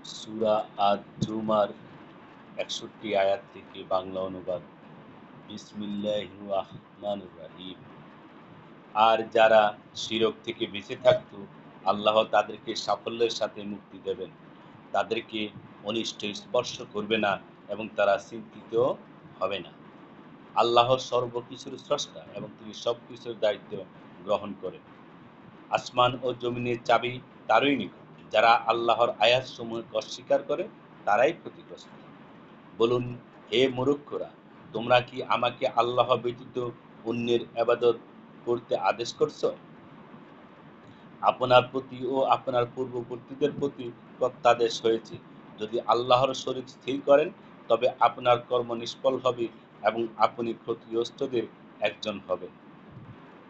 সূরা আদ-জুমার ৬১ আয়াত থেকে বাংলা অনুবাদ। বিসমিল্লাহির রাহমানির রাহিম। আর যারা শিরক থেকে বেঁচে থাকত, আল্লাহ তাদেরকে সাফল্যের সাথে মুক্তি দেবেন। তাদেরকে অনিষ্ট স্পর্শ করবে না এবং তারা চিন্তিত হবে না। আল্লাহ সর্বকিছুর স্রষ্টা এবং তিনি সবকিছুর দায়িত্ব গ্রহণ করেন। আসমান ও জমিনের চাবি তারই নিকট। যারা আল্লাহর আয়াতসমূহকে অস্বীকার করে তারাই ক্ষতিগ্রস্ত। বলুন, হে মূর্খরা, তোমরা কি আমাকে আল্লাহ ব্যতীত অন্যের ইবাদত করতে আদেশ করছ? আপনার প্রতি ও আপনার পূর্ববর্তীদের প্রতি প্রত্যাদেশ হয়েছে। যদি আল্লাহর শরীক স্থির করেন, তবে আপনার কর্ম নিষ্ফল হবে এবং আপনি ক্ষতিগ্রস্তদের একজন হবেন।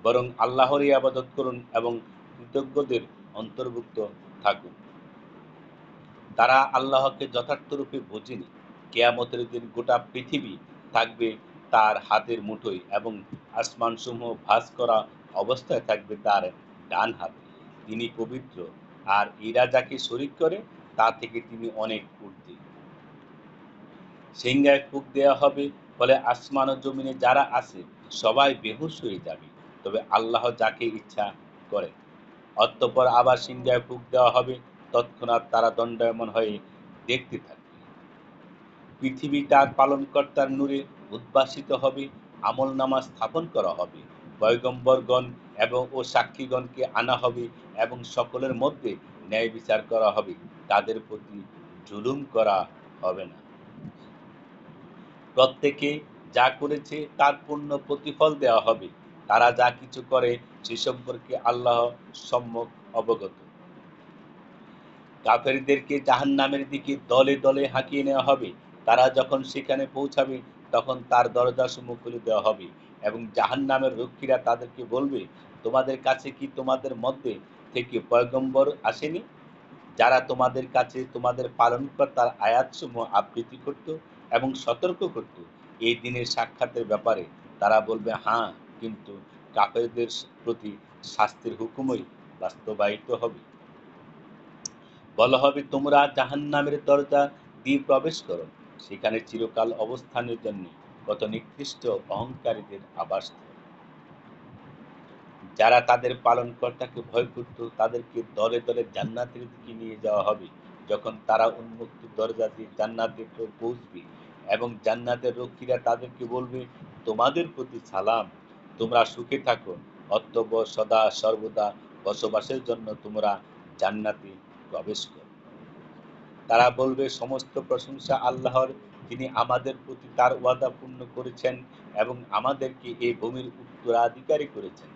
বরং আল্লাহরই ইবাদত করুন এবং কৃতজ্ঞদের অন্তর্ভুক্ত থাকুন। তারা আল্লাহকে যথার্থরূপে বোঝেনি। কিয়ামতের দিন গোটা পৃথিবী থাকবে তার হাতের মুঠোয় এবং আসমানসমূহ ভাঁজ করা অবস্থায় থাকবে তার ডান হাতে। তিনি পবিত্র, আর এরা যাকে শরীক করে তা থেকে তিনি অনেক ঊর্ধ্বে। সিংহায় ফুঁক দেওয়া হবে, ফলে আসমান ও জমিনে যারা আছে সবাই বেহুশ হয়ে যাবে, তবে আল্লাহ যাকে ইচ্ছা করেন। অতঃপর আবার সিংহায় ফুঁক দেওয়া হবে, তৎক্ষণাৎ তারা দণ্ডায়মান হয়ে দেখতে থাকবে। পৃথিবী তার পালনকর্তার নূরে উদ্ভাসিত হবে, আমলনামা স্থাপন করা হবে, পয়গম্বরগণ ও সাক্ষীগণকে আনা হবে এবং সকলের মধ্যে ন্যায় বিচার করা হবে। তাদের প্রতি জুলুম করা হবে না। প্রত্যেকে যা করেছে তার পূর্ণ প্রতিফল দেওয়া হবে। তারা যা কিছু করে সে সম্পর্কে আল্লাহ সম্যক অবগত। কাফেরদেরকে জাহান্নামের দিকে দলে দলে হাঁকিয়ে নেওয়া হবে। তারা যখন সেখানে পৌঁছাবে, তখন তার দরজাসমূহ খুলে দেওয়া হবে এবং জাহান্নামের রক্ষীরা তাদেরকে বলবে, তোমাদের কাছে কি তোমাদের মধ্যে থেকে পয়গম্বর আসেনি, যারা তোমাদের কাছে তোমাদের পালনকর্তার আয়াতসমূহ আবৃত্তি করত এবং সতর্ক করত এই দিনের সাক্ষাতের ব্যাপারে? তারা বলবে, হ্যাঁ, কিন্তু কাফেরদের প্রতি শাস্তির হুকুমই বাস্তবায়িত হবে। বলা হবে, তোমরা জাহান্নামের দরজা দিয়ে প্রবেশ করো, সেখানে চিরকাল অবস্থানের জন্য কত নিকৃষ্ট অহংকারীদের আবাসস্থল। যারা তাদের পালনকর্তাকে ভয় করত তাদেরকে দলে দলে জান্নাতের দিকে নিয়ে যাওয়া হবে। যখন তারা উন্মুক্ত দরজা দিয়ে জান্নাতে পৌঁছবে এবং জান্নাতের রক্ষীরা তাদেরকে বলবে, তোমাদের প্রতি সালাম, তোমরা সুখে থাকো, অতঃপর সদা সর্বদা বসবাসের জন্য তোমরা জান্নাতে প্রবেশ করো। তারা বলবে, সমস্ত প্রশংসা আল্লাহর, তিনি আমাদের প্রতি তার ওয়াদা পূর্ণ করেছেন এবং আমাদেরকে এই ভূমির উত্তরাধিকারী করেছেন।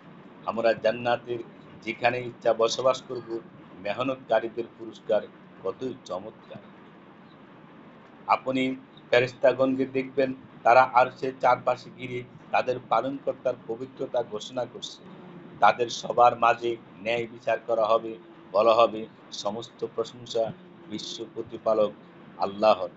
আমরা জান্নাতের যেখানে ইচ্ছা বসবাস করব। মেহনতকারীদের পুরস্কার কতই চমৎকার। আপনি ফেরেশতাগণকে দেখবেন, তারা আরশের চারপাশে ঘিরে তাদের পালনকর্তার পবিত্রতা ঘোষণা করছে। তাদের সবার মাঝে ন্যায় বিচার করা হবে। বলা হবে, সমস্ত প্রশংসা বিশ্ব প্রতিপালক আল্লাহর।